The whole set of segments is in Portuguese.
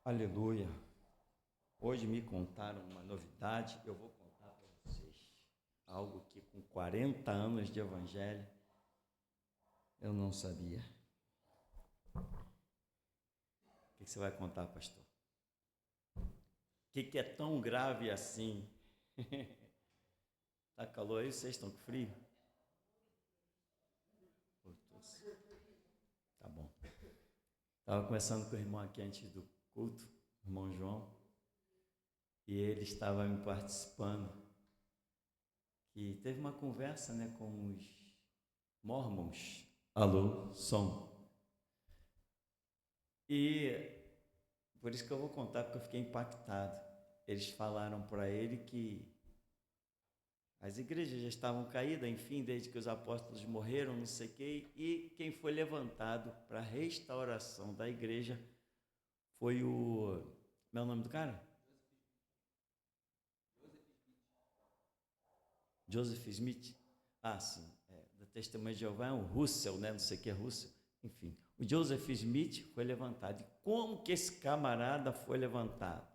Aleluia. Hoje me contaram uma novidade, eu vou contar para vocês. Algo que com 40 anos de evangelho eu não sabia. O que você vai contar, pastor? O que é tão grave assim? Tá calor aí? Vocês estão com frio? Tá bom. Estava conversando com o irmão aqui antes do culto, o irmão João, e ele estava me participando, e teve uma conversa, com os mormons. Alô, som. E por isso que eu vou contar, porque eu fiquei impactado. Eles falaram para ele que as igrejas já estavam caídas, enfim, desde que os apóstolos morreram, não sei o quê, e quem foi levantado para a restauração da igreja foi o... Como é o nome do cara? Joseph Smith. Ah, sim. Do Testemunho de Jeová é um Russell, não sei o que é Russell. Enfim, o Joseph Smith foi levantado. E como que esse camarada foi levantado?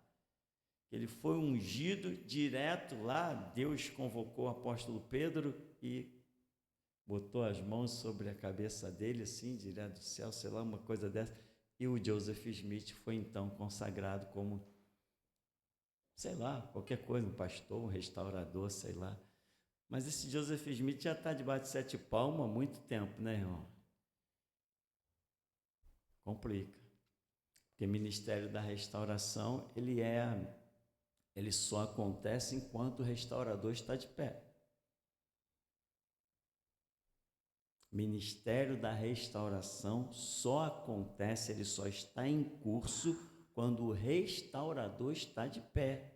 Ele foi ungido direto lá, Deus convocou o apóstolo Pedro e botou as mãos sobre a cabeça dele, assim, direto do céu, sei lá, uma coisa dessa. E o Joseph Smith foi então consagrado como, sei lá, qualquer coisa, um pastor, um restaurador, sei lá. Mas esse Joseph Smith já está debaixo de 7 palmos há muito tempo, né, irmão? Complica. Porque o ministério da restauração, ele só acontece enquanto o restaurador está de pé. Ministério da restauração só acontece, ele só está em curso quando o restaurador está de pé.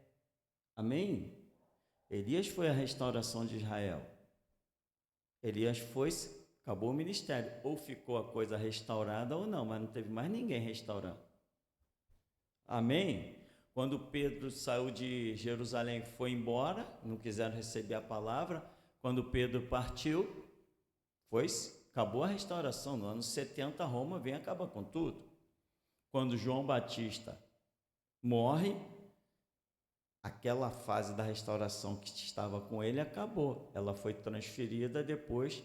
Amém? Elias foi a restauração de Israel. Elias foi, acabou o ministério. Ou ficou a coisa restaurada ou não, mas não teve mais ninguém restaurando. Amém? Quando Pedro saiu de Jerusalém, foi embora, não quiseram receber a palavra. Quando Pedro partiu, acabou a restauração. No ano 70, Roma vem acabar com tudo. Quando João Batista morre, aquela fase da restauração que estava com ele acabou. Ela foi transferida depois.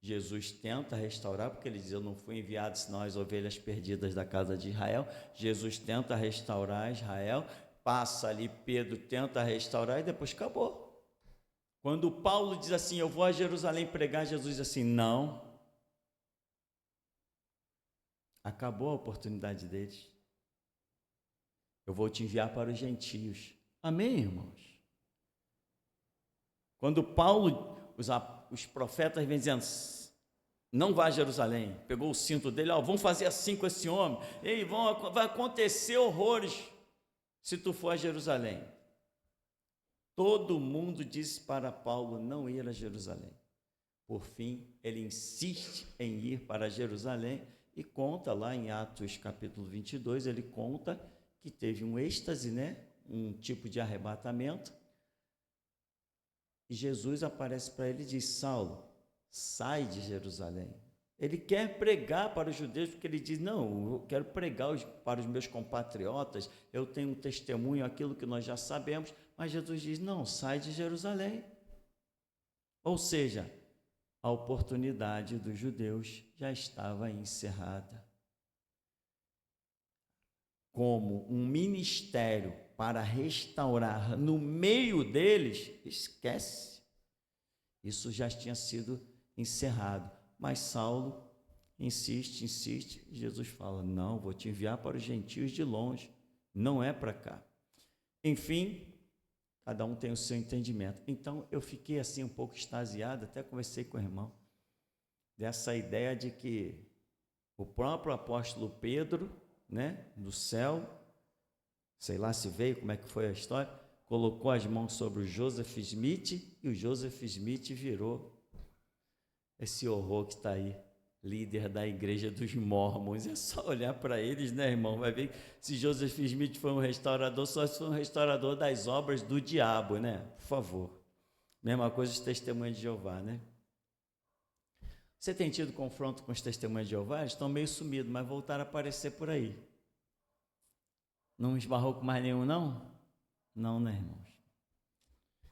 Jesus tenta restaurar, porque ele diz: eu não fui enviado senão as ovelhas perdidas da casa de Israel. Jesus tenta restaurar Israel, passa ali, Pedro tenta restaurar e depois acabou. Quando Paulo diz assim: eu vou a Jerusalém pregar, Jesus diz assim: não. Acabou a oportunidade deles. eu vou te enviar para os gentios. Amém, irmãos? Quando Paulo, os profetas vêm dizendo, não vá a Jerusalém, pegou o cinto dele, vamos fazer assim com esse homem, ei, vai acontecer horrores se tu for a Jerusalém. Todo mundo disse para Paulo não ir a Jerusalém. Por fim, ele insiste em ir para Jerusalém e conta lá em Atos capítulo 22, ele conta que teve um êxtase, um tipo de arrebatamento, e Jesus aparece para ele e diz, Saulo, sai de Jerusalém. Ele quer pregar para os judeus, porque ele diz, não, eu quero pregar para os meus compatriotas, eu tenho um testemunho, aquilo que nós já sabemos, mas Jesus diz, não, sai de Jerusalém. Ou seja, a oportunidade dos judeus já estava encerrada. Como um ministério para restaurar no meio deles, esquece. Isso já tinha sido encerrado. Mas Saulo insiste, e Jesus fala, não, vou te enviar para os gentios de longe, não é para cá. Enfim, cada um tem o seu entendimento. Então, eu fiquei assim um pouco extasiado, até conversei com o irmão, dessa ideia de que o próprio apóstolo Pedro, do céu, sei lá se veio, como é que foi a história, colocou as mãos sobre o Joseph Smith, e o Joseph Smith virou esse horror que está aí, líder da igreja dos Mormons. É só olhar para eles, irmão? Vai ver que se Joseph Smith foi um restaurador, só se foi um restaurador das obras do diabo, Por favor. Mesma coisa os testemunhos de Jeová, Você tem tido confronto com os testemunhos de Jeová? Eles estão meio sumidos, mas voltaram a aparecer por aí. Não esbarrou com mais nenhum, não? Não, irmãos?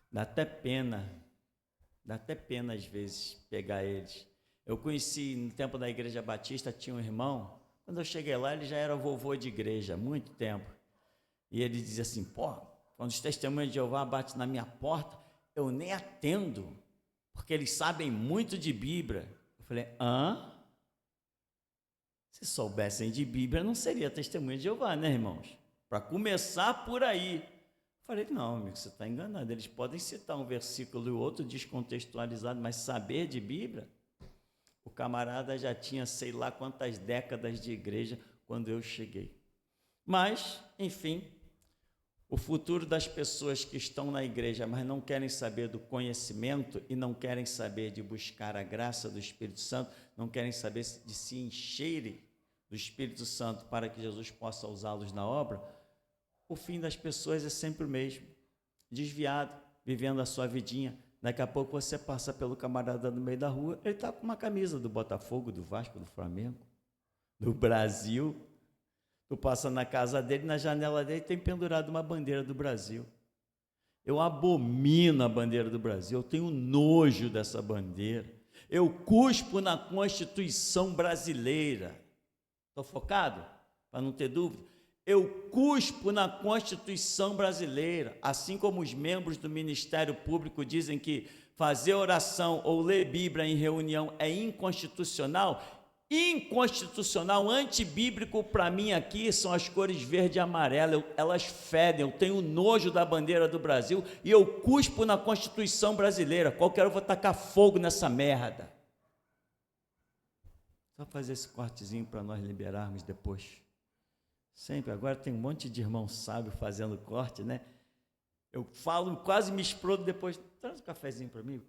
Dá até pena às vezes pegar eles. Eu conheci, no tempo da Igreja Batista, tinha um irmão, quando eu cheguei lá, ele já era vovô de igreja, há muito tempo. E ele dizia assim, quando os testemunhos de Jeová batem na minha porta, eu nem atendo, porque eles sabem muito de Bíblia. Eu falei, se soubessem de Bíblia, não seria testemunho de Jeová, irmãos? Para começar por aí. Falei, não, amigo, você está enganado. Eles podem citar um versículo e outro descontextualizado, mas saber de Bíblia? O camarada já tinha sei lá quantas décadas de igreja quando eu cheguei. Mas, enfim, o futuro das pessoas que estão na igreja, mas não querem saber do conhecimento e não querem saber de buscar a graça do Espírito Santo, não querem saber de se encherem do Espírito Santo para que Jesus possa usá-los na obra, o fim das pessoas é sempre o mesmo, desviado, vivendo a sua vidinha. Daqui a pouco você passa pelo camarada no meio da rua, ele está com uma camisa do Botafogo, do Vasco, do Flamengo, do Brasil. Tu passa na casa dele, na janela dele tem pendurado uma bandeira do Brasil. Eu abomino a bandeira do Brasil, eu tenho nojo dessa bandeira. Eu cuspo na Constituição brasileira. Estou focado? Para não ter dúvida. Eu cuspo na Constituição brasileira, assim como os membros do Ministério Público dizem que fazer oração ou ler Bíblia em reunião é inconstitucional. Inconstitucional, antibíblico para mim aqui são as cores verde e amarela, elas fedem, eu tenho nojo da bandeira do Brasil e eu cuspo na Constituição brasileira. Qualquer hora eu vou tacar fogo nessa merda. Só fazer esse cortezinho para nós liberarmos depois. Sempre, agora tem um monte de irmão sábio fazendo corte, Eu falo, quase me explodo depois. Traz um cafezinho para mim,